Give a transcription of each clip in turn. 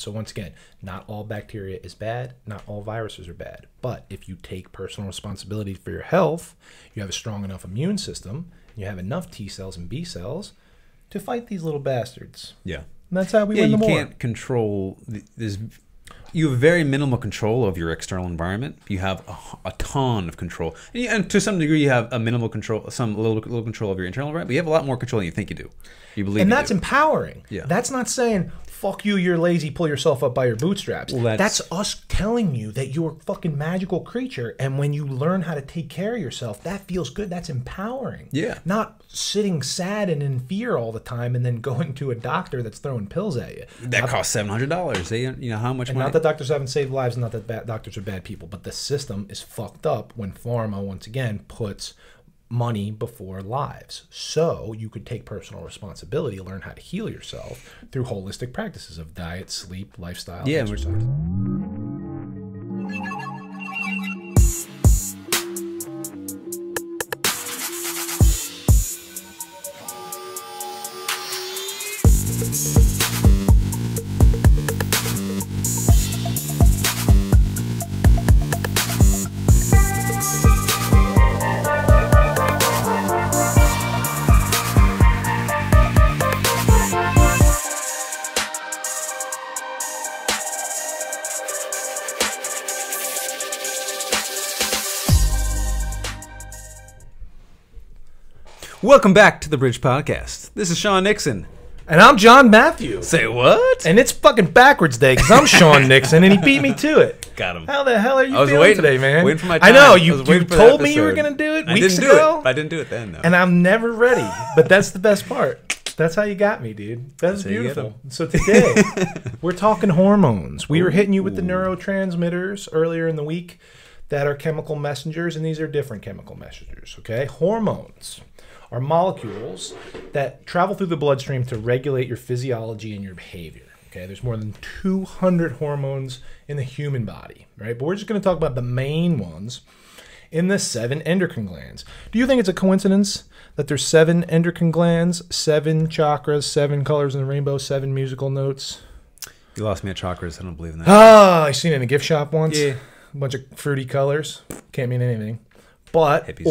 So once again, not all bacteria is bad, not all viruses are bad. But if you take personal responsibility for your health, you have a strong enough immune system, you have enough T cells and B cells to fight these little bastards. Yeah. And that's how we win the war. You can't control. You have very minimal control of your external environment. You have a ton of control, and to some degree, you have a minimal control, little control of your internal environment. But you have a lot more control than you think you do. You believe, and that's empowering. Yeah, that's not saying fuck you, you're lazy, pull yourself up by your bootstraps. Well, that's us telling you that you're a fucking magical creature, and when you learn how to take care of yourself, that feels good. That's empowering. Yeah, not sitting sad and in fear all the time, and then going to a doctor that's throwing pills at you. That costs $700. You know how much money? Not that doctors haven't saved lives, not that doctors are bad people, but the system is fucked up when pharma once again puts money before lives. So you could take personal responsibility, learn how to heal yourself through holistic practices of diet, sleep, lifestyle, exercise. Welcome back to the Bridge Podcast. This is Sean Nixon. And I'm John Matthew. Say what? And it's fucking backwards day because I'm Sean Nixon and he beat me to it. Got him. How the hell are you feeling today, man? Waiting for my time. I know, you told me you were going to do it weeks ago. I didn't do it then, though. And I'm never ready. But that's the best part. That's how you got me, dude. That's beautiful. So today, we're talking hormones. We were hitting you with the neurotransmitters earlier in the week that are chemical messengers, and these are different chemical messengers, okay? Hormones are molecules that travel through the bloodstream to regulate your physiology and your behavior. Okay, there's more than 200 hormones in the human body, right? But we're just going to talk about the main ones in the 7 endocrine glands. Do you think it's a coincidence that there's 7 endocrine glands, 7 chakras, 7 colors in the rainbow, 7 musical notes? You lost me at chakras. I don't believe in that. Ah, I seen it in a gift shop once. Yeah. A bunch of fruity colors. Can't mean anything. But hippies.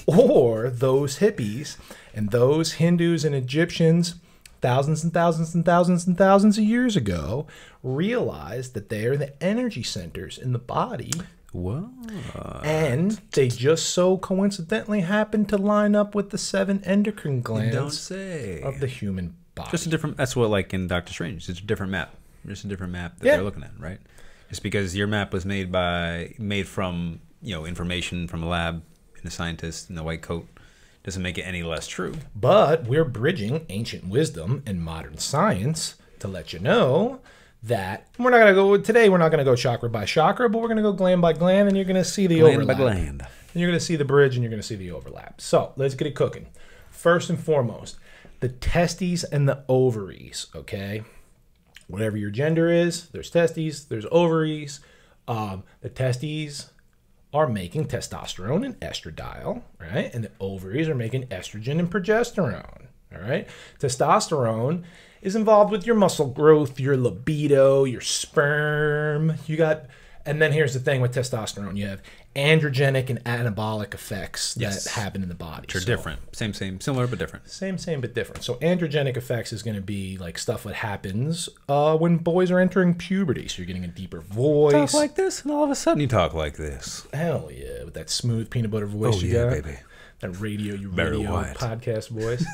or those hippies and those Hindus and Egyptians thousands and thousands and thousands and thousands of years ago realized that they are the energy centers in the body. What? And they just so coincidentally happen to line up with the 7 endocrine glands of the human body. Just a different, that's what, like in Doctor Strange, it's a different map. Just a different map that they're looking at, right? Just because your map was made from, you know, information from a lab and a scientist in a white coat doesn't make it any less true. But we're bridging ancient wisdom and modern science to let you know that we're not going to go today. We're not going to go chakra by chakra, but we're going to go gland by gland, and you're going to see the overlap. Gland by gland. And you're going to see the bridge, and you're going to see the overlap. So let's get it cooking. First and foremost, the testes and the ovaries. Okay, whatever your gender is, there's testes, there's ovaries. The testes are making testosterone and estradiol, right? And the ovaries are making estrogen and progesterone, all right? Testosterone is involved with your muscle growth, your libido, your sperm. And then here's the thing with testosterone. You have androgenic and anabolic effects that happen in the body. Which are different. Same, similar, but different. Same, but different. So androgenic effects is going to be like stuff that happens when boys are entering puberty. So you're getting a deeper voice. Talk like this, and all of a sudden you talk like this. Hell yeah, with that smooth peanut butter voice you got. Baby. That radio podcast voice.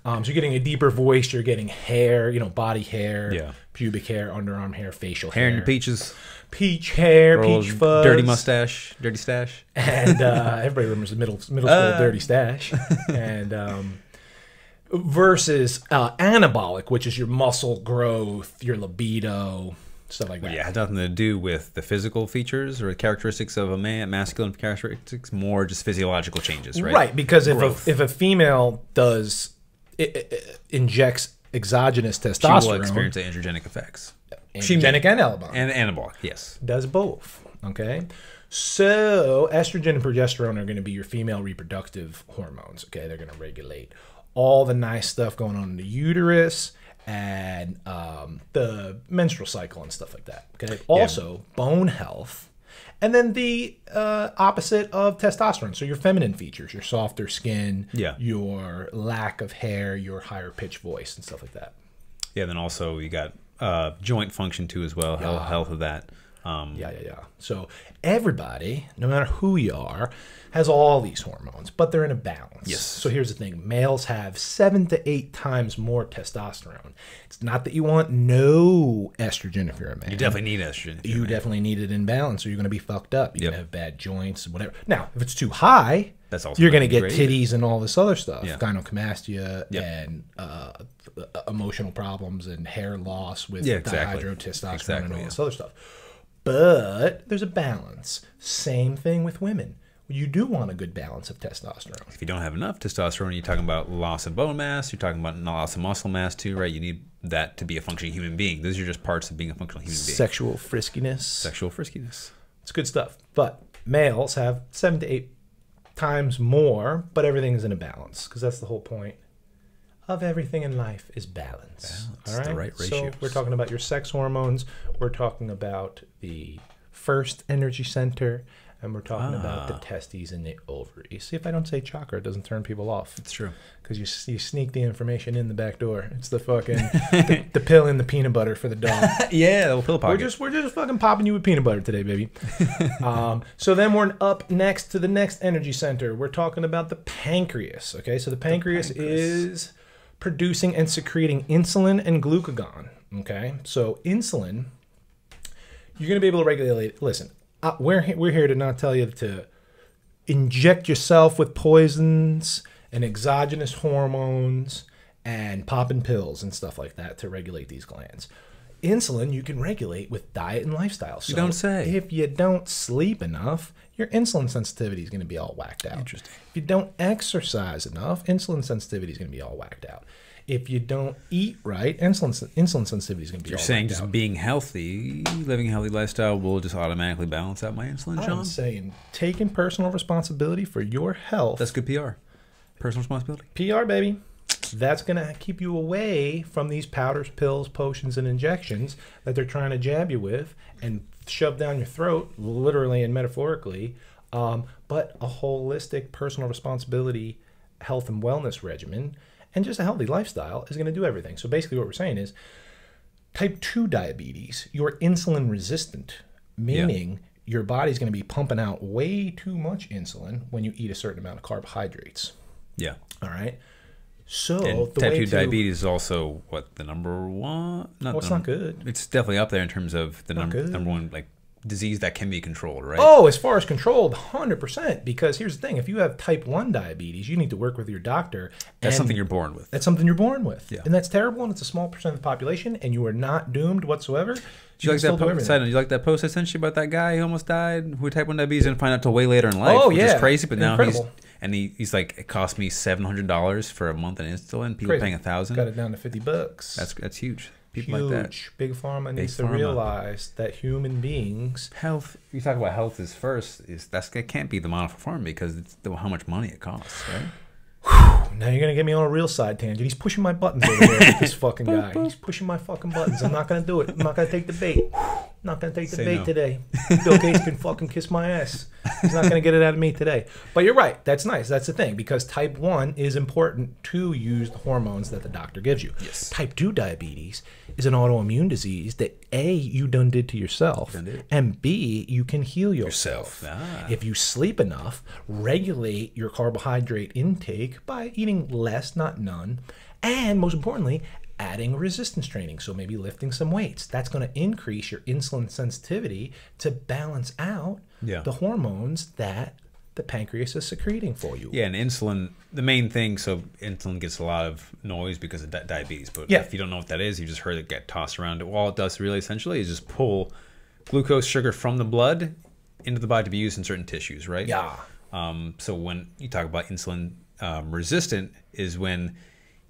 So you're getting a deeper voice. You're getting hair, you know, body hair, pubic hair, underarm hair, facial hair. Hair in your peaches. Peach hair, peach fuzz. Dirty mustache, dirty stash. And everybody remembers the middle school dirty stash. And versus anabolic, which is your muscle growth, your libido, stuff like that. Yeah, it has nothing to do with the physical features or characteristics of a man, masculine characteristics, more just physiological changes, right? Right, because if a female injects exogenous testosterone, she will experience androgenic effects. Androgenic and anabolic. And anabolic, yes. Does both, okay? So estrogen and progesterone are going to be your female reproductive hormones, okay? They're going to regulate all the nice stuff going on in the uterus and the menstrual cycle and stuff like that. Okay. Also, bone health. And then the opposite of testosterone. So your feminine features, your softer skin, your lack of hair, your higher pitched voice and stuff like that. Yeah, then also you got joint function too as well, health of that. So everybody, no matter who you are, has all these hormones, but they're in a balance. Yes. So here's the thing. Males have 7 to 8 times more testosterone. It's not that you want no estrogen if you're a man. You definitely need estrogen. You definitely need it in balance or you're going to be fucked up. You're going to have bad joints and whatever. Now, if it's too high, that's also you're going to get titties and all this other stuff. Yeah. Gynecomastia and emotional problems and hair loss with dihydrotestosterone and all this other stuff. But there's a balance. Same thing with women. You do want a good balance of testosterone. If you don't have enough testosterone, you're talking about loss of bone mass. You're talking about loss of muscle mass too, right? You need that to be a functioning human being. Those are just parts of being a functional human being. Sexual friskiness. Sexual friskiness. It's good stuff. But males have 7 to 8 times more, but everything is in a balance because that's the whole point of everything in life is balance. All right? The right ratio. So we're talking about your sex hormones. We're talking about the first energy center. And we're talking about the testes and the ovaries. See, if I don't say chakra, it doesn't turn people off. It's true. Because you sneak the information in the back door. It's the fucking the pill in the peanut butter for the dog. Yeah, the pill pocket. We're just fucking popping you with peanut butter today, baby. So then we're up next to the next energy center. We're talking about the pancreas. Okay, so the pancreas is producing and secreting insulin and glucagon. Okay, so insulin, you're going to be able to regulate it. Listen. We're here to not tell you to inject yourself with poisons and exogenous hormones and popping pills and stuff like that to regulate these glands. Insulin you can regulate with diet and lifestyle. So you don't say. If you don't sleep enough, your insulin sensitivity is going to be all whacked out. Interesting. If you don't exercise enough, insulin sensitivity is going to be all whacked out. If you don't eat right, insulin sensitivity is going to be all whacked out. You're saying just being healthy, living a healthy lifestyle will just automatically balance out my insulin, John? I'm saying taking personal responsibility for your health. That's good PR. Personal responsibility. PR, baby. That's going to keep you away from these powders, pills, potions, and injections that they're trying to jab you with and shove down your throat, literally and metaphorically. But a holistic personal responsibility health and wellness regimen and just a healthy lifestyle is going to do everything. So basically what we're saying is type 2 diabetes, you're insulin resistant, meaning your body's going to be pumping out way too much insulin when you eat a certain amount of carbohydrates. Yeah. All right. So and the type way 2 diabetes is also what, the number one? It's not good. It's definitely up there in terms of the number one like disease that can be controlled, right? Oh, as far as controlled, 100%. Because here's the thing: if you have type 1 diabetes, you need to work with your doctor. That's something you're born with. That's something you're born with, yeah. And that's terrible. And it's a small percent of the population, and you are not doomed whatsoever. Do you like that post? Do you like that post I sent you about that guy who almost died, who had type 1 diabetes, didn't find out till way later in life? Oh, which yeah, is crazy. But now incredible. he's like, it cost me $700 for a month in insulin. People paying $1,000. Got it down to $50. That's huge. People huge. Like that. Big pharma needs to realize that human beings health. You talk about health is first. It can't be the model for pharma because it's how much money it costs, right? Now you're gonna get me on a real side tangent. He's pushing my buttons over there. This fucking guy. He's pushing my fucking buttons. I'm not gonna do it. I'm not gonna take the bait. Not gonna take the bait today. Bill Gates can fucking kiss my ass. He's not gonna get it out of me today. But you're right. That's nice. That's the thing, because type 1 is important to use the hormones that the doctor gives you. Yes. Type 2 diabetes is an autoimmune disease that A, you done did to yourself, and B, you can heal yourself. If you sleep enough, regulate your carbohydrate intake by eating less, not none, and most importantly, adding resistance training, so maybe lifting some weights. That's going to increase your insulin sensitivity to balance out the hormones that the pancreas is secreting for you. Yeah, and insulin, the main thing, so insulin gets a lot of noise because of diabetes, but if you don't know what that is, you just heard it get tossed around. All it does really essentially is just pull glucose sugar from the blood into the body to be used in certain tissues, right? Yeah. So when you talk about insulin resistant is when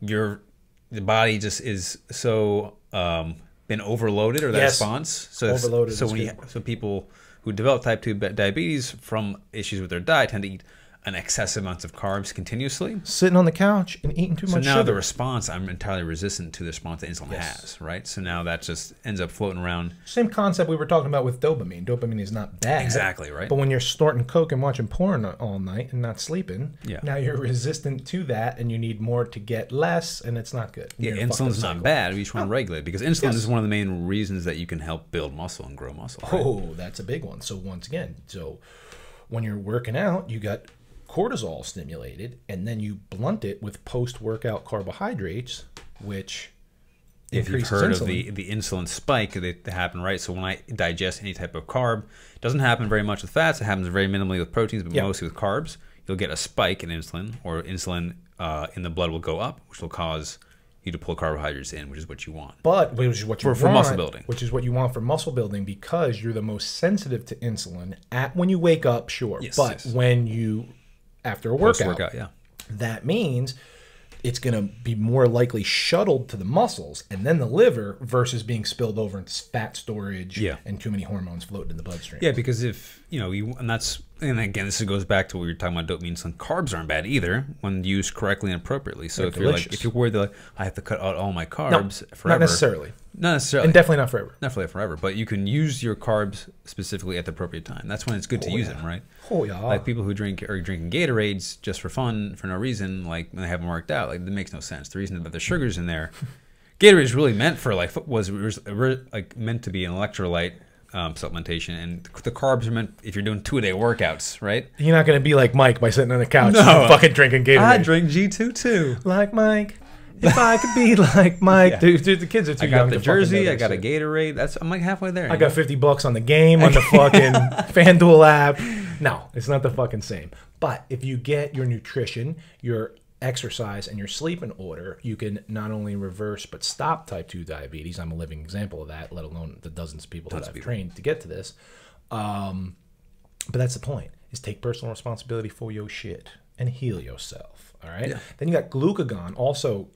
the body just is so been overloaded, or that response. So overloaded. So people who develop type 2 diabetes from issues with their diet tend to eat an excessive amounts of carbs continuously. Sitting on the couch and eating too much So now sugar. the response, I'm entirely resistant to the response that insulin Yes. has, right? So now that just ends up floating around. Same concept we were talking about with dopamine. Dopamine is not bad. Exactly, right? But when you're snorting coke and watching porn all night and not sleeping, Yeah. now you're resistant to that and you need more to get less, and it's not good. Yeah, You're gonna fuck insulin's the not cycle. bad. We just want to regulate it because insulin Yes. is one of the main reasons that you can help build muscle and grow muscle. Right? Oh, that's a big one. So once again, when you're working out, you got cortisol stimulated, and then you blunt it with post-workout carbohydrates, which If you've increases heard insulin. of the insulin spike, they happen, right? So when I digest any type of carb, it doesn't happen very much with fats. It happens very minimally with proteins, but mostly with carbs. You'll get a spike in insulin, or insulin in the blood will go up, which will cause you to pull carbohydrates in, which is what you want. But which is what you want for muscle building. Which is what you want for muscle building, because you're the most sensitive to insulin when you wake up, sure. Yes, but yes. when you after a workout, Post-workout, yeah. that means it's going to be more likely shuttled to the muscles and then the liver versus being spilled over into fat storage and too many hormones floating in the bloodstream. Yeah, because if, and again, this goes back to what we were talking about dopamine. Some carbs aren't bad either when used correctly and appropriately. So They're delicious. if you're worried that I have to cut out all my carbs forever. Not necessarily. Not necessarily. And definitely not forever. Definitely forever. But you can use your carbs specifically at the appropriate time. That's when it's good to use them, right? Oh, yeah. Like people who are drinking Gatorades just for fun, for no reason, like when they haven't worked out, like that makes no sense. The reason that the sugar's in there, Gatorade is really meant for was meant to be an electrolyte supplementation, and the carbs are meant if you're doing 2-a-day workouts, right? You're not going to be like Mike by sitting on the couch No. and fucking drinking Gatorade. I drink G2 too. Like Mike. If I could be like Mike. Yeah. Dude, the kids are too I young got the to fucking know jersey, that I got a shit. Gatorade. I'm like halfway there. I got $50 on the game on the fucking FanDuel app. No, it's not the fucking same. But if you get your nutrition, your exercise, and your sleep in order, you can not only reverse but stop type 2 diabetes. I'm a living example of that, let alone the dozens of people that I've trained to get to this. But that's the point, is take personal responsibility for your shit and heal yourself. All right. Yeah. Then you got glucagon, also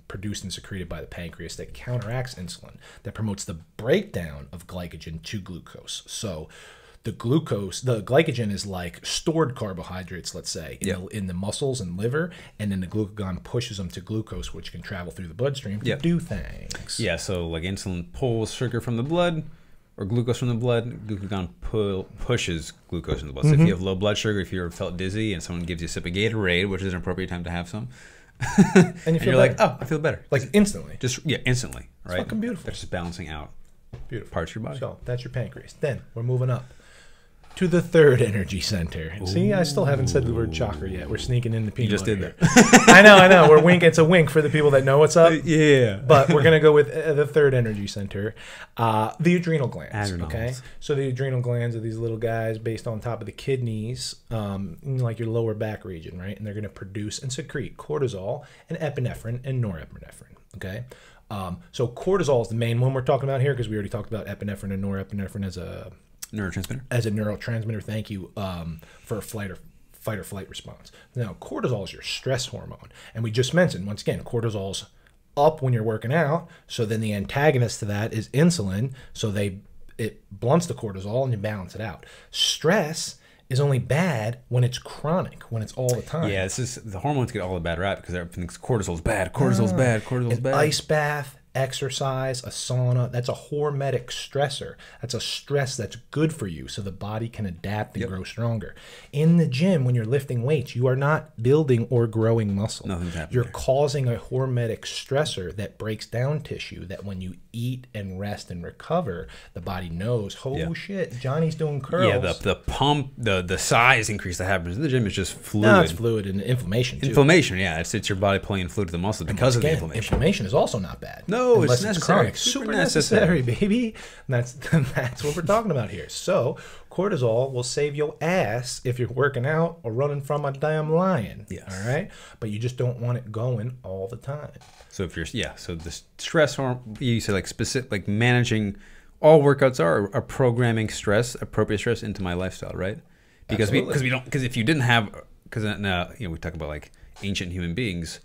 produced and secreted by the pancreas, that counteracts insulin, that promotes the breakdown of glycogen to glucose. So the glycogen is like stored carbohydrates, let's say, in the muscles and liver, and then the glucagon pushes them to glucose, which can travel through the bloodstream to do things. Yeah, so like insulin pulls sugar from the blood, or glucose from the blood. Glucagon pushes glucose in the blood. So if you have low blood sugar, if you ever felt dizzy and someone gives you a sip of Gatorade, which is an appropriate time to have some, and you're like, oh, I feel better. Like instantly. Instantly, right? It's fucking beautiful. That's just balancing out parts of your body. So that's your pancreas. Then we're moving up to the third energy center. Ooh. See, I still haven't said the word chakra yet. We're sneaking in the peanut. You just did that. I know. We're winking. It's a wink for the people that know what's up. Yeah. But we're gonna go with the third energy center, the adrenal glands. Adrenals. Okay. So the adrenal glands are these little guys based on top of the kidneys, like your lower back region, right? And they're gonna produce and secrete cortisol and epinephrine and norepinephrine. Okay. So cortisol is the main one we're talking about here, because we already talked about epinephrine and norepinephrine as a neurotransmitter. Thank you, for a fight or flight response. Now, cortisol is your stress hormone, and we just mentioned, once again, cortisol's up when you're working out. So then the antagonist to that is insulin. So it blunts the cortisol and you balance it out. Stress is only bad when it's chronic, when it's all the time. Yeah, the hormones get all the bad rap because everyone thinks cortisol's bad. Cortisol's bad. Ice bath, exercise, a sauna, that's a hormetic stressor. That's a stress that's good for you, so the body can adapt and grow stronger. In the gym, when you're lifting weights, you are not building or growing muscle. Nothing's happening. You're causing a hormetic stressor that breaks down tissue, that when you eat and rest and recover, the body knows, oh shit, Johnny's doing curls. Yeah, the pump, the size increase that happens in the gym is just fluid. No, it's fluid and inflation too. Inflammation, yeah. It's your body pulling fluid to the muscle because of the inflammation. Inflammation is also not bad. No, unless it's necessary. Chronic. Super necessary, baby. And that's what we're talking about here. So cortisol will save your ass if you're working out or running from a damn lion. Yes. All right? But you just don't want it going all the time. So if you're so the stress hormone, you say like specific, like managing, all workouts are programming stress, appropriate stress into my lifestyle, right? Because because if you didn't have, because we talk about like ancient human beings,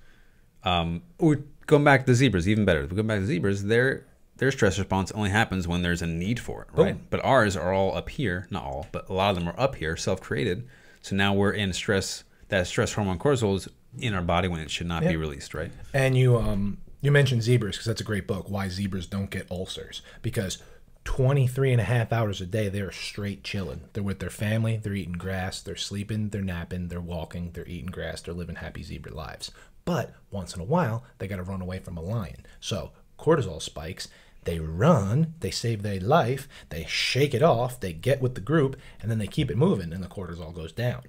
or going back to the zebras, even better. If we go back to zebras, their stress response only happens when there's a need for it, right? Boom. But ours are all up here, not all, but a lot of them are up here, self-created. So now we're in stress. That stress hormone cortisol is in our body when it should not be released, right? And you mentioned zebras because that's a great book, Why Zebras Don't Get Ulcers. Because 23 and a half hours a day, they're straight chilling. They're with their family, they're eating grass, they're sleeping, they're napping, they're walking, they're eating grass, they're living happy zebra lives. But once in a while, they got to run away from a lion. So cortisol spikes, they run, they save their life, they shake it off, they get with the group, and then they keep it moving, and the cortisol goes down.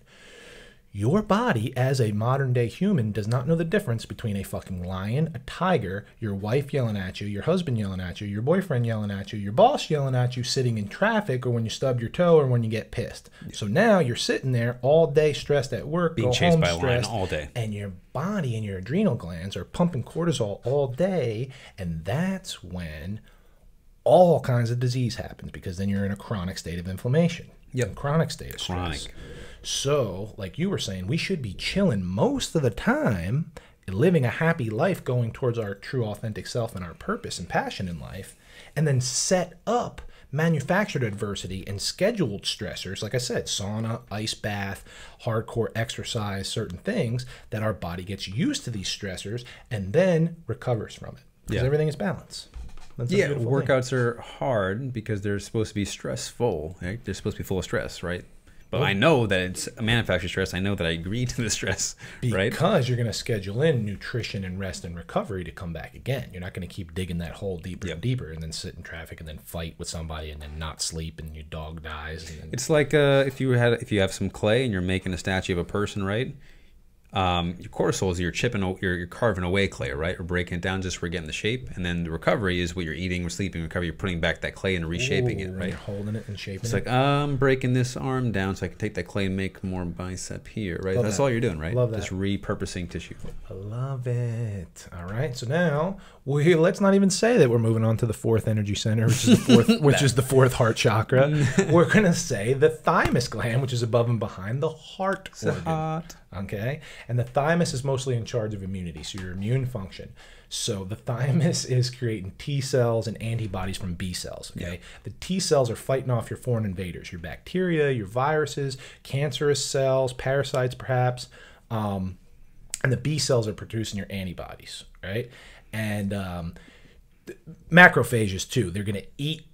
Your body, as a modern-day human, does not know the difference between a fucking lion, a tiger, your wife yelling at you, your husband yelling at you, your boyfriend yelling at you, your boss yelling at you, sitting in traffic, or when you stub your toe, or when you get pissed. So now you're sitting there all day stressed at work, being chased by a lion all day. And your body and your adrenal glands are pumping cortisol all day, and that's when all kinds of disease happens, because then you're in a chronic state of inflammation. Yep. A chronic state of stress. So, like you were saying, we should be chilling most of the time, living a happy life, going towards our true authentic self and our purpose and passion in life, and then set up manufactured adversity and scheduled stressors, like I said, sauna, ice bath, hardcore exercise, certain things that our body gets used to these stressors and then recovers from it. Because everything is balance. Workouts are hard because they're supposed to be stressful. Right? They're supposed to be full of stress, right? But I know that it's a manufactured stress. I know that I agree to the stress, right? Because you're going to schedule in nutrition and rest and recovery to come back again. You're not going to keep digging that hole deeper and deeper and then sit in traffic and then fight with somebody and then not sleep and your dog dies. And then... It's like if you have some clay and you're making a statue of a person, right? Your cortisol is you're carving away clay, right? Or breaking it down just for getting the shape. And then the recovery is what you're eating or sleeping. Recovery, you're putting back that clay and reshaping it, right? You're holding it and shaping it. It's like, I'm breaking this arm down so I can take that clay and make more bicep here, right? That's all you're doing, right? Love that. Just repurposing tissue. I love it. All right. So now, let's not even say that we're moving on to the fourth energy center, which is the fourth, which is the fourth heart chakra. We're going to say the thymus gland, which is above and behind the heart organ. Okay, and the thymus is mostly in charge of immunity, so your immune function. So the thymus is creating T cells and antibodies from B cells. Okay, the T cells are fighting off your foreign invaders, your bacteria, your viruses, cancerous cells, parasites, perhaps, and the B cells are producing your antibodies, right? And macrophages too. They're going to eat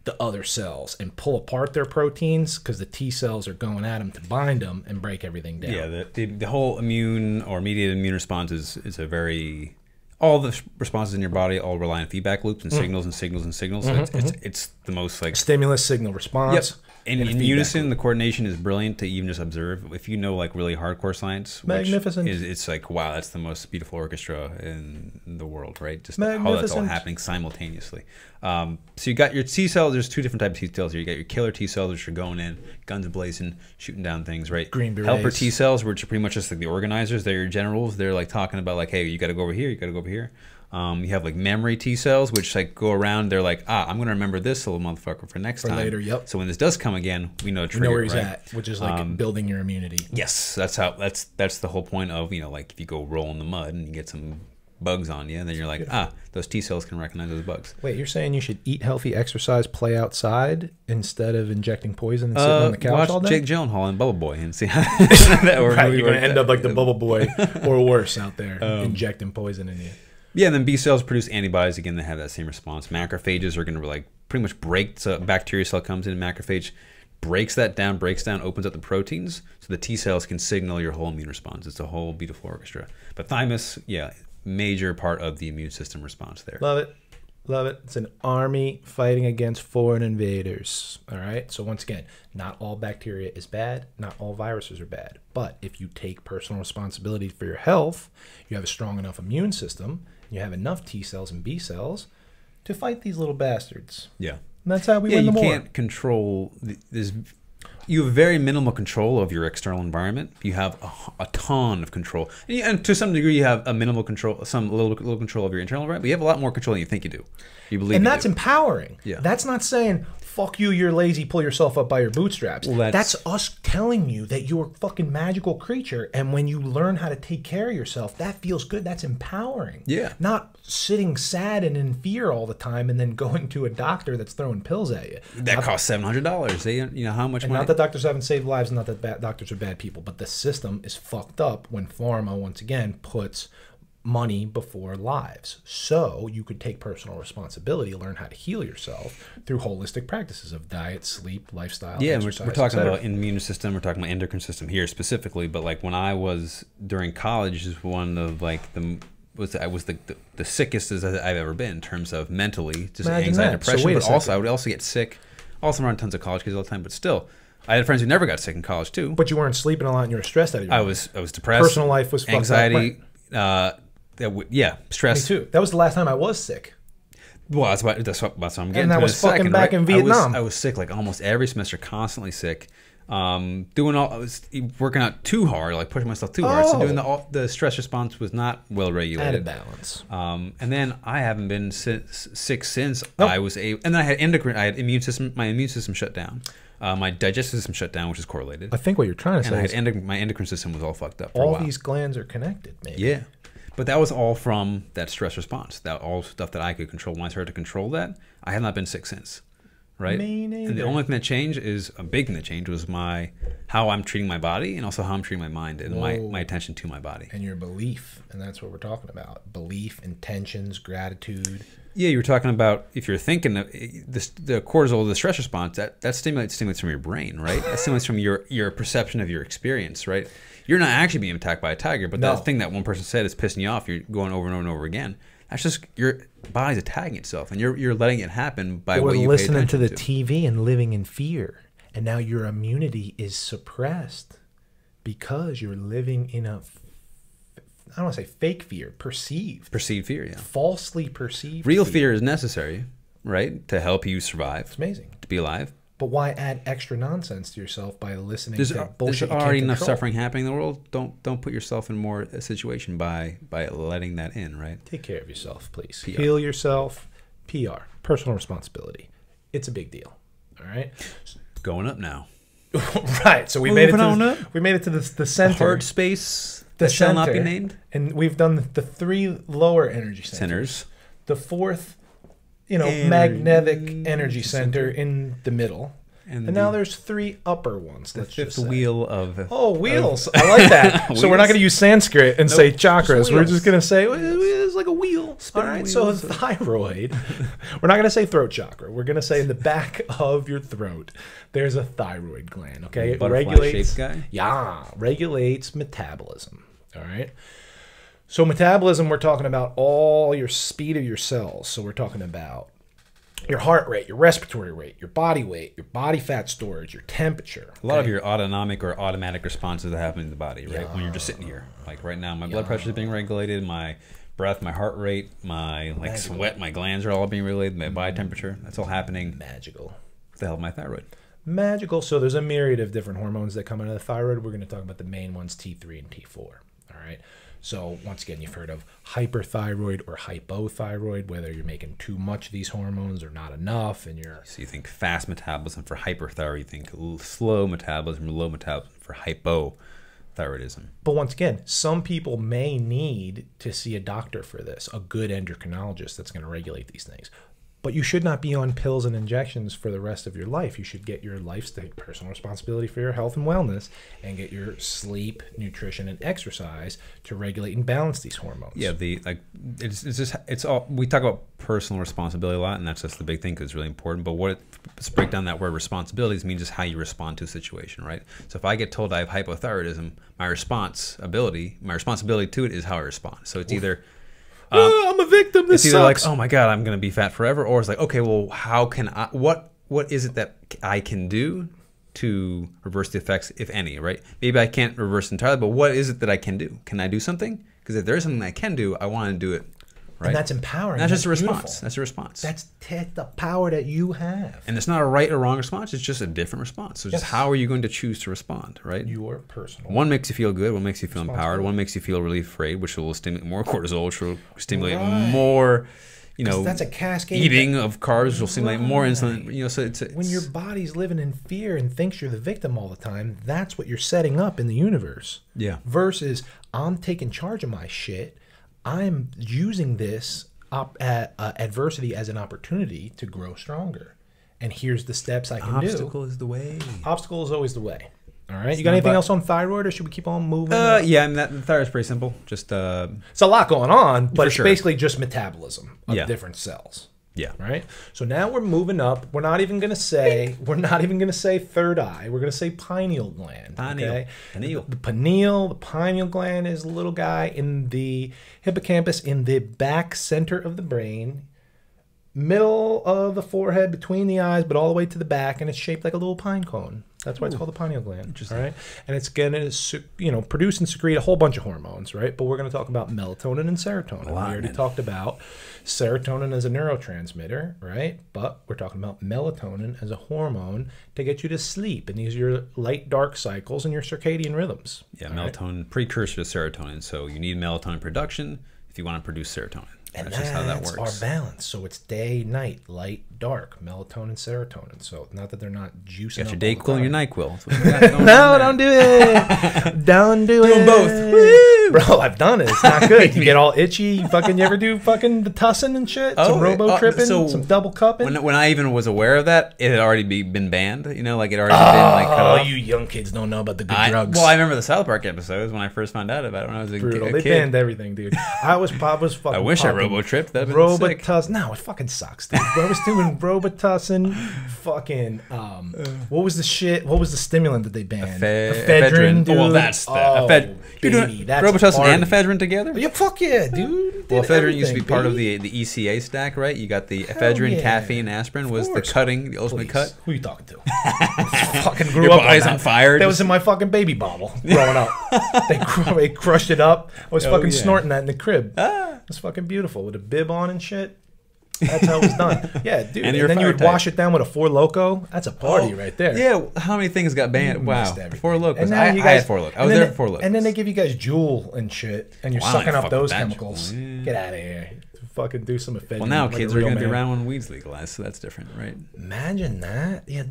the other cells and pull apart their proteins because the T cells are going at them to bind them and break everything down. Yeah, the whole immune or mediated immune response is a very... All the responses in your body all rely on feedback loops and signals and signals and signals. So it's the most like... Stimulus, signal, response. Yep. And in unison, the coordination is brilliant to even just observe. If you know like really hardcore science, magnificent. It's like, wow, that's the most beautiful orchestra in the world, right? Just how that's all happening simultaneously. So you got your T cells. There's two different types of T cells here. You got your killer T cells, which are going in, guns blazing, shooting down things, right? Green berets. Helper T cells, which are pretty much just like the organizers. They're your generals. They're like talking about like, hey, you got to go over here. You got to go over here. You have like memory T cells, which like go around. They're like, I'm going to remember this little motherfucker for next time. Later, yep. So when this does come again, we know trigger, where he's at, which is like building your immunity. Yes, that's the whole point of, like if you go roll in the mud and you get some bugs on you, and then you're like, those T cells can recognize those bugs. Wait, you're saying you should eat healthy, exercise, play outside instead of injecting poison and sitting on the couch all day? Watch Jake Gyllenhaal and Bubble Boy and see how that works. Right, you're going to end up like the Bubble Boy or worse out there, injecting poison in you. Yeah, and then B cells produce antibodies. Again, they have that same response. Macrophages are going to like pretty much break. So a bacteria cell comes in, macrophage breaks that down, opens up the proteins, so the T cells can signal your whole immune response. It's a whole beautiful orchestra. But thymus, major part of the immune system response there. Love it. Love it. It's an army fighting against foreign invaders. All right. So once again, not all bacteria is bad. Not all viruses are bad. But if you take personal responsibility for your health, you have a strong enough immune system, you have enough T cells and B cells to fight these little bastards. Yeah. And that's how we win the war. You can't control this. You have very minimal control of your external environment. You have a ton of control, and to some degree, you have a minimal control, little control of your internal environment. But you have a lot more control than you think you do. You believe, and that's empowering. Yeah, that's not saying fuck you, you're lazy, pull yourself up by your bootstraps. Well, that's us telling you that you're a fucking magical creature, and when you learn how to take care of yourself, that feels good. That's empowering. Yeah, not sitting sad and in fear all the time, and then going to a doctor that's throwing pills at you. That costs $700. You know how much money? Not that doctors haven't saved lives, not that doctors are bad people, but the system is fucked up when pharma, once again, puts money before lives. So you could take personal responsibility, learn how to heal yourself through holistic practices of diet, sleep, lifestyle, yeah, exercise, we're talking about immune system, we're talking about endocrine system here specifically, but like when I was during college is one of like I was the sickest as I've ever been in terms of mentally, just anxiety, depression, but also I would also get sick. Also around tons of college kids all the time, but still I had friends who never got sick in college too. But you weren't sleeping a lot and you were stressed out of your mind. I was depressed. Personal life was anxiety, fucked up. yeah, stress. Me too. That was the last time I was sick. Well, that's what I'm getting. And I was fucking back in Vietnam. I was sick like almost every semester, constantly sick. I was working out too hard, like pushing myself too hard. So doing the stress response was not well regulated. Out of balance. And then I haven't been sick since I was and then I had endocrine. I had my immune system shut down. My digestive system shut down, which is correlated. I think what you're trying to say is my endocrine system was all fucked up. All these glands are connected, maybe. Yeah. But that was all from that stress response. That all stuff that I could control. When I started to control that, I have not been sick since. Right? Me neither. And the only thing that changed is a big thing that changed was how I'm treating my body and also how I'm treating my mind and my attention to my body. And your belief. And that's what we're talking about. Belief, intentions, gratitude. Yeah, you were talking about if you're thinking the cortisol, the stress response, that stimulates from your brain, right? That stimulates from your perception of your experience, right? You're not actually being attacked by a tiger, but that thing that one person said is pissing you off. You're going over and over and over again. That's just your body's attacking itself, and you're letting it happen by what you pay attention to. Listening to the TV and living in fear, and now your immunity is suppressed because you're living in I don't want to say fake fear, perceived fear, yeah, falsely perceived. Real fear is necessary, right, to help you survive. It's amazing to be alive. But why add extra nonsense to yourself by listening to bullshit? There's already enough suffering happening in the world. Don't put yourself in more a situation by letting that in, right? Take care of yourself, please. PR. Heal yourself. PR, personal responsibility. It's a big deal. All right. Going up now. Right. So we made it to the center. The heart space that shall not be named. And we've done the 3 lower energy centers. The 4th, magnetic energy center in the middle. And now there's 3 upper ones. The 5th wheel of... wheels. I like that. So we're not going to use Sanskrit and say chakras. We're just going to say it's like a wheel. All right. Wheels. So thyroid. We're not going to say throat chakra. We're going to say in the back of your throat, there's a thyroid gland. Okay. It regulates... guy? Yeah. Regulates metabolism. All right. So metabolism, we're talking about all your speed of your cells. So we're talking about your heart rate, your respiratory rate, your body weight, your body fat storage, your temperature. A lot of your autonomic or automatic responses that happen in the body, right? When you're just sitting here. Like right now, my blood pressure is being regulated, my breath, my heart rate, my sweat, my glands are all being regulated, my body temperature. That's all happening. Magical. With the help of my thyroid. Magical. So there's a myriad of different hormones that come into the thyroid. We're going to talk about the main ones, T3 and T4. All right. So once again, you've heard of hyperthyroid or hypothyroid, whether you're making too much of these hormones or not enough, and So you think fast metabolism for hyperthyroid, you think slow metabolism or low metabolism for hypothyroidism. But once again, some people may need to see a doctor for this, a good endocrinologist that's going to regulate these things. But you should not be on pills and injections for the rest of your life. You should get your lifestyle, personal responsibility for your health and wellness, and get your sleep, nutrition, and exercise to regulate and balance these hormones. Yeah, it's all we talk about personal responsibility a lot, and that's just the big thing because it's really important. But let's break down that word responsibilities means just how you respond to a situation, right? So if I get told I have hypothyroidism, my responsibility to it is how I respond. So it's either I'm a victim. This it's either sucks. Like, oh my God, I'm going to be fat forever, or it's like, okay, well, how can I? What is it that I can do to reverse the effects, if any? Right? Maybe I can't reverse entirely, but what is it that I can do? Can I do something? Because if there is something I can do, I want to do it. Right? And that's empowering. And that's just a response. Beautiful. That's a response. That's the power that you have. And it's not a right or wrong response. It's just a different response. So just how are you going to choose to respond, right? Your personal. One makes you feel good. One makes you feel empowered. One makes you feel really afraid, which will stimulate more cortisol, which will stimulate more, that's a cascade. Eating of carbs, which will stimulate more insulin. So it's when your body's living in fear and thinks you're the victim all the time, that's what you're setting up in the universe. Yeah. Versus I'm taking charge of my shit. I'm using this adversity as an opportunity to grow stronger and here's the steps I can do. Obstacle is the way. Obstacle is always the way. All right. You got anything else on thyroid, or should we keep on moving? Yeah, and the thyroid's pretty simple. Just it's a lot going on, but it's basically just metabolism of different cells. Yeah. Right. So now we're moving up. We're not even gonna say third eye. We're gonna say pineal gland. Okay. The pineal gland is a little guy in the hippocampus in the back center of the brain, middle of the forehead, between the eyes, but all the way to the back, and it's shaped like a little pine cone. That's why it's called the pineal gland. Interesting. All right. And it's going to, produce and secrete a whole bunch of hormones, right? But we're going to talk about melatonin and serotonin. We already talked about serotonin as a neurotransmitter, right? But we're talking about melatonin as a hormone to get you to sleep. And these are your light-dark cycles and your circadian rhythms. Yeah, melatonin, precursor to serotonin. So you need melatonin production if you want to produce serotonin. And that's just how that works. Our balance. So it's day, night, light, dark, melatonin, serotonin. So not that they're not juicing. Got your day quill and your night quill. No, don't do it. Don't do it. Do them both. Woo! Bro, I've done it. It's not good. You get all itchy. You ever do the tussing and shit? Some robo tripping, some double cupping. When I even was aware of that, it had already been banned. It already been cut off. You young kids don't know about the good drugs. Well, I remember the South Park episodes when I first found out about it when I was a kid. They banned everything, dude. I was fucking. I wish I robo-tripped. That'd been sick. No, it fucking sucks, dude. I was doing Robitussin, fucking what was the shit? What was the stimulant that they banned? Ephedrine, dude. Oh, well, that's baby, that's Robitussin and ephedrine together? Yeah, fuck yeah, dude. Well, ephedrine used to be part of the ECA stack, right? You got the ephedrine, caffeine, aspirin was the ultimate cut. Who are you talking to? Fucking grew up eyes on fire. That was in my fucking baby bottle growing up. They crushed it up. I was fucking snorting that in the crib. It was fucking beautiful with a bib on and shit. That's how it was done. Yeah, dude. And then you would wash it down with a Four Loko. That's a party right there. Yeah, how many things got banned? Wow. Four Lokos. I had Four Lokos. I was there for Four Lokos. And then they give you guys Juul and shit, and you're sucking up those chemicals. Get out of here. Fucking do some ephedrine. Well, now kids are going to be around when weed's legalized, so that's different, right? Imagine that. Yeah,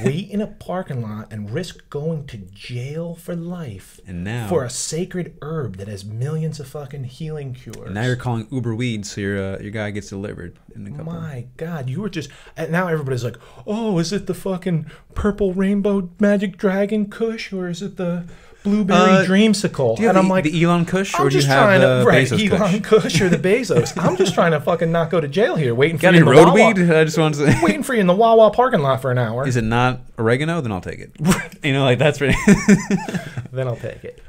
wait in a parking lot and risk going to jail for life. And now for a sacred herb that has millions of fucking healing cures. And now you're calling Uber weed, so your guy gets delivered in a couple. My God, you were just. And now everybody's like, oh, is it the fucking purple rainbow magic dragon Kush, or is it the blueberry dreamsicle? And I'm like, the Elon Kush, or do you have the Bezos Elon Kush or the Bezos? I'm just trying to fucking not go to jail here, waiting for you in the road weed? I just wanted to say, waiting for you in the Wawa parking lot for an hour. Is it not oregano? Then I'll take it. That's pretty. Then I'll take it.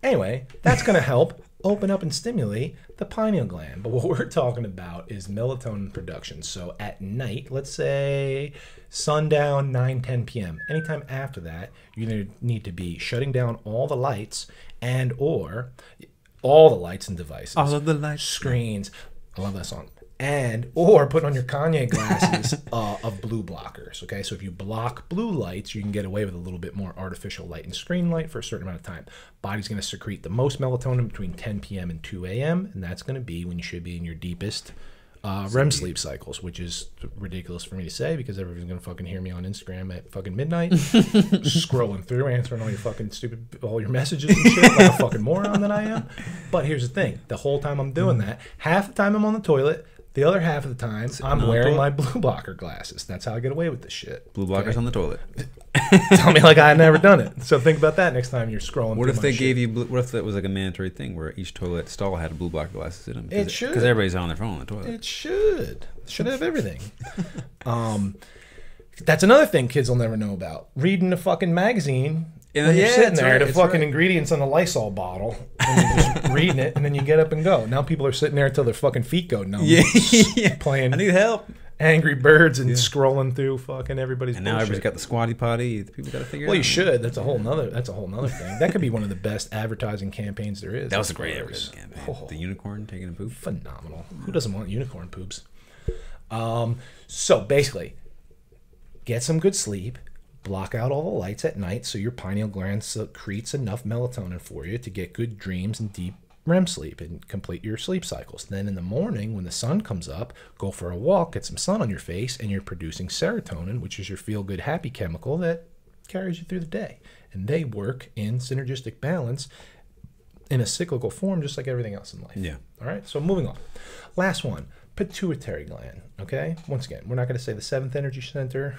Anyway, that's gonna help open up and stimulate the pineal gland. But what we're talking about is melatonin production. So at night, let's say sundown, 9-10 p.m. Anytime after that, you need to be shutting down all the lights or all the lights and devices. All of the lights. Screens. I love that song. Or put on your Kanye glasses of blue blockers. Okay, so if you block blue lights, you can get away with a little bit more artificial light and screen light for a certain amount of time. Body's going to secrete the most melatonin between 10 p.m. and 2 a.m., and that's going to be when you should be in your deepest REM sleep cycles, which is ridiculous for me to say because everyone's going to fucking hear me on Instagram at fucking midnight, scrolling through, answering all your messages and shit like a fucking moron that I am. But here's the thing. The whole time I'm doing that, half the time I'm on the toilet, the other half of the time, I'm wearing my blue blocker glasses. That's how I get away with this shit. Blue blockers on the toilet. Tell me like I had never done it. So think about that next time you're scrolling. What if they gave you? What if that was like a mandatory thing where each toilet stall had blue blocker glasses in them? It should, because everybody's on their phone on the toilet. It should have everything. That's another thing kids will never know about. Reading a fucking magazine. When you're sitting there, the fucking ingredients on the Lysol bottle, and you're just reading it, and then you get up and go. Now people are sitting there until their fucking feet go numb. Yeah. Playing I need help. Angry Birds and scrolling through fucking everybody's And now everybody's got the squatty potty. People got to figure it out. Well, you should. That's a whole nother thing. That could be one of the best advertising campaigns there is. That was a great advertising campaign. Oh. The unicorn taking a poop. Phenomenal. Who doesn't want unicorn poops? So basically, get some good sleep. Block out all the lights at night so your pineal gland secretes enough melatonin for you to get good dreams and deep REM sleep and complete your sleep cycles. Then in the morning, when the sun comes up, go for a walk, get some sun on your face, and you're producing serotonin, which is your feel-good happy chemical that carries you through the day. And they work in synergistic balance in a cyclical form, just like everything else in life. Yeah. All right, so moving on. Last one, Pituitary gland, okay? Once again, we're not going to say the 7th energy center.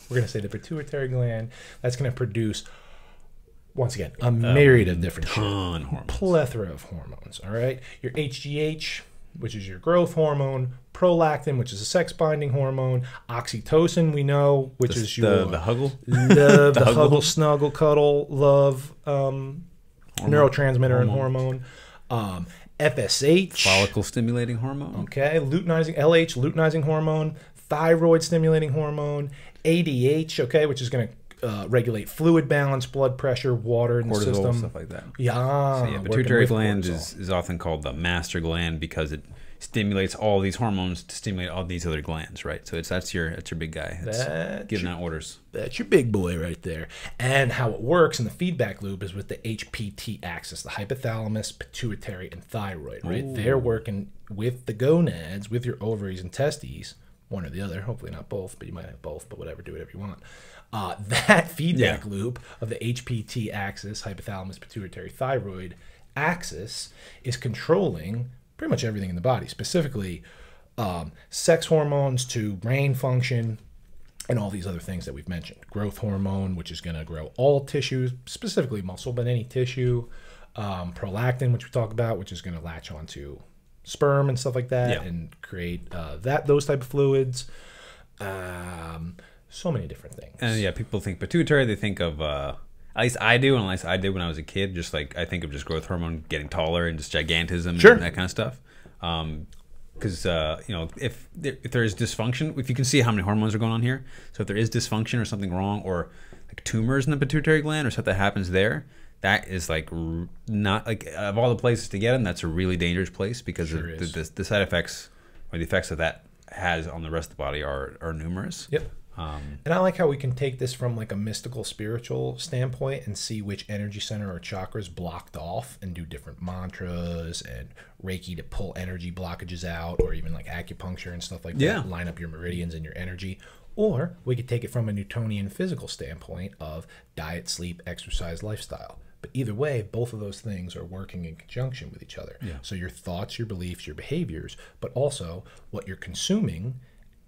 We're going to say the pituitary gland. That's going to produce, once again, a myriad of different hormones. Plethora of hormones, all right? Your HGH, which is your growth hormone, prolactin, which is a sex-binding hormone, oxytocin, we know, which is your... The huggle? The huggle, snuggle, cuddle, love, neurotransmitter and hormone. FSH. Follicle-stimulating hormone. Okay. LH, luteinizing hormone. Thyroid-stimulating hormone. ADH, okay, which is going to regulate fluid balance, blood pressure, water in the system. Stuff like that. Yeah. So pituitary gland is often called the master gland because it stimulates all these hormones to stimulate all these other glands, right? So that's your big guy. That's giving out orders. That's your big boy right there. And how it works in the feedback loop is with the HPT axis, the hypothalamus, pituitary, and thyroid, right? Ooh. They're working with the gonads, with your ovaries and testes, one or the other, hopefully not both, but you might have both, but whatever, do whatever you want. That feedback loop of the HPT axis, hypothalamus, pituitary, thyroid axis is controlling pretty much everything in the body, specifically sex hormones to brain function and all these other things that we've mentioned. Growth hormone, which is going to grow all tissues, specifically muscle, but any tissue. Prolactin, which we talked about, which is going to latch onto sperm and stuff like that and create those type of fluids. So many different things. And people think pituitary, they think of... at least I do, and at least I did when I was a kid. Just like I think of just growth hormone getting taller and just gigantism and that kind of stuff. Because if there is dysfunction, if you can see how many hormones are going on here, so if there is dysfunction or something wrong, or like tumors in the pituitary gland or stuff that happens there, that is like not like of all the places to get them, that's a really dangerous place because the side effects or the effects that has on the rest of the body are numerous. Yep. And I like how we can take this from like a mystical, spiritual standpoint and see which energy center or chakras blocked off and do different mantras and Reiki to pull energy blockages out, or even like acupuncture and stuff like that. Line up your meridians and your energy. Or we could take it from a Newtonian physical standpoint of diet, sleep, exercise, lifestyle. But either way, both of those things are working in conjunction with each other. Yeah. So your thoughts, your beliefs, your behaviors, but also what you're consuming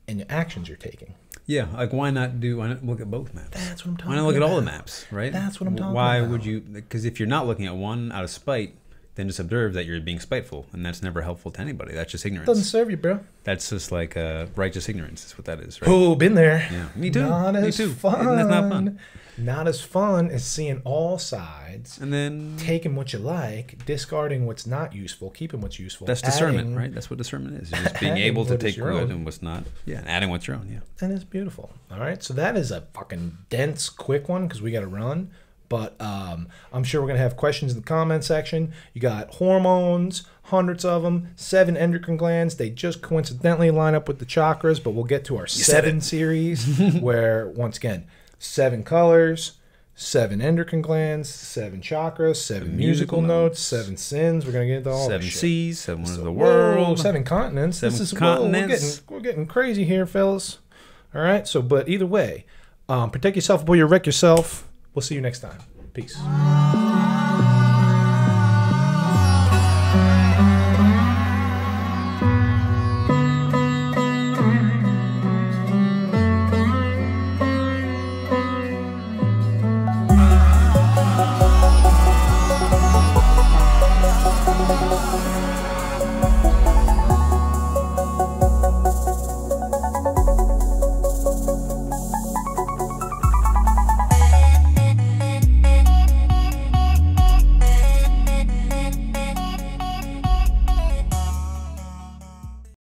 and the actions you're taking. Yeah, like why not look at both maps? That's what I'm talking about. Why not look at all the maps, right? That's what I'm talking about. Why would you? Because if you're not looking at one out of spite, then just observe that you're being spiteful, and that's never helpful to anybody. That's just ignorance. Doesn't serve you, bro. That's just like righteous ignorance. Is what that is, right? Oh, been there. Yeah, me too. Not me as too. fun. That's not fun. Not as fun as seeing all sides and then taking what you like, discarding what's not useful, keeping what's useful. That's discernment, right? That's what discernment is. You're just being able to take good and what's not. Yeah, and adding what's your own. Yeah, and it's beautiful. All right, so that is a fucking dense, quick one because we got to run. But I'm sure we're going to have questions in the comment section. You got hormones, hundreds of them, 7 endocrine glands. They just coincidentally line up with the chakras, but we'll get to our 7 series where, once again, 7 colors, 7 endocrine glands, 7 chakras, 7 musical notes, 7 sins. We're going to get into all 7 this shit. C's, 7 wonders of the world. 7 continents. 7 continents. We're getting crazy here, fellas. All right, but either way, protect yourself before you wreck yourself. We'll see you next time. Peace.